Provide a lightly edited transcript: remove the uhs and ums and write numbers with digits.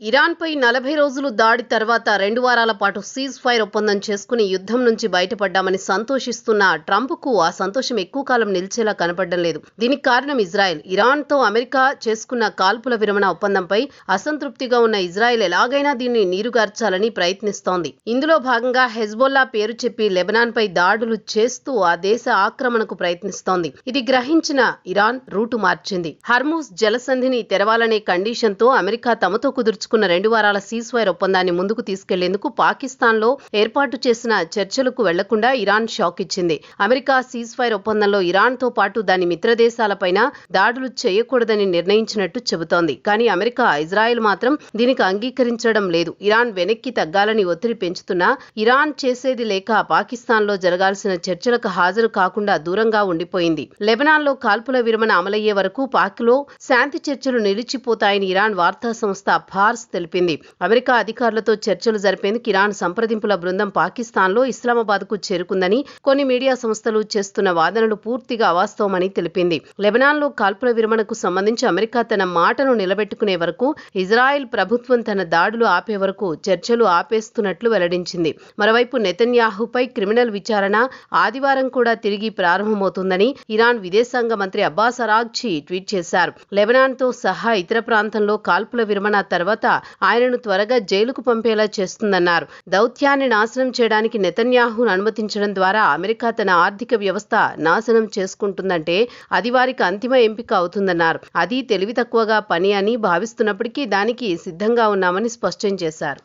ఇరాన్పై 40 రోజులు దాడి తర్వాత 2 వారాల పాటు సీజ్ ఫైర్ ఒప్పందం చేసుకుని యుద్ధం నుంచి బయటపడ్డామని సంతోషిస్తున్న ట్రంప్కు ఆ సంతోషం ఎక్కువ కాలం నిలిచేలా కనపడడం లేదు. దీనికి కారణం ఇజ్రాయెల్. ఇరాన్తో అమెరికా చేసుకున్న కాల్పుల విరమణ ఒప్పందంపై అసంతృప్తిగా ఉన్న ఇజ్రాయెల్ ఎలాగైనా దీన్ని నీరుగార్చాలని ప్రయత్నిస్తోంది. ఇందులో భాగంగా హెజ్బొల్లా పేరు చెప్పి లెబనాన్పై దాడులు చేస్తూ ఆ దేశ ఆక్రమణకు ప్రయత్నిస్తోంది. ఇది గ్రహించిన ఇరాన్ రూటు మార్చింది. హర్మూజ్ జలసంధిని తెరవాలనే కండిషన్తో అమెరికా తమతో కుదుర్చుకున్న 2 వారాల సీజ్ ఫైర్ ఒప్పందాన్ని ముందుకు తీసుకెళ్లేందుకు పాకిస్తాన్లో ఏర్పాటు చేసిన చర్చలకు వెళ్లకుండా ఇరాన్ షాక్ ఇచ్చింది. అమెరికా సీజ్ ఫైర్ ఒప్పందంలో ఇరాన్తో పాటు దాని మిత్రదేశాలపైన దాడులు చేయకూడదని నిర్ణయించినట్టు చెబుతోంది. కానీ అమెరికా, ఇజ్రాయెల్ మాత్రం దీనికి అంగీకరించడం లేదు. ఇరాన్ వెనక్కి తగ్గాలని ఒత్తిడి పెంచుతున్నా ఇరాన్ చేసేది లేక పాకిస్తాన్లో జరగాల్సిన చర్చలకు హాజరు కాకుండా దూరంగా ఉండిపోయింది. లెబనాన్లో కాల్పుల విరమణ అమలయ్యే వరకు పాక్లో శాంతి చర్చలు నిలిచిపోతాయని ఇరాన్ వార్తా సంస్థ ఫార్స్ తెలిపింది. అమెరికా అధికారులతో చర్చలు జరిపేందుకు ఇరాన్ సంప్రదింపుల బృందం పాకిస్తాన్లో ఇస్లామాబాద్కు చేరుకుందని కొన్ని మీడియా సంస్థలు చేస్తున్న వాదనలు పూర్తిగా అవాస్తవమని తెలిపింది. లెబనాన్లో కాల్పుల విరమణకు సంబంధించి అమెరికా తన మాటను నిలబెట్టుకునే వరకు, ఇజ్రాయెల్ ప్రభుత్వం తన దాడులు ఆపే వరకు చర్చలు ఆపేస్తున్నట్లు వెల్లడించింది. మరోవైపు నెతన్యాహుపై క్రిమినల్ విచారణ ఆదివారం కూడా తిరిగి ప్రారంభమవుతుందని ఇరాన్ విదేశాంగ మంత్రి అబ్బాస్ అరాగ్చి ట్వీట్ చేశారు. లెబనాన్తో సహా ఇతర ప్రాంతంలో కాల్పుల విరమణ తర్వాత ఆయనను త్వరగా జైలుకు పంపేలా చేస్తుందన్నారు. దౌత్యాన్ని నాశనం చేయడానికి నెతన్యాహును అనుమతించడం ద్వారా అమెరికా తన ఆర్థిక వ్యవస్థ నాశనం చేసుకుంటుందంటే అది వారికి అంతిమ ఎంపిక అవుతుందన్నారు. అది తెలివి తక్కువగా పని అని భావిస్తున్నప్పటికీ దానికి సిద్ధంగా ఉన్నామని స్పష్టం చేశారు.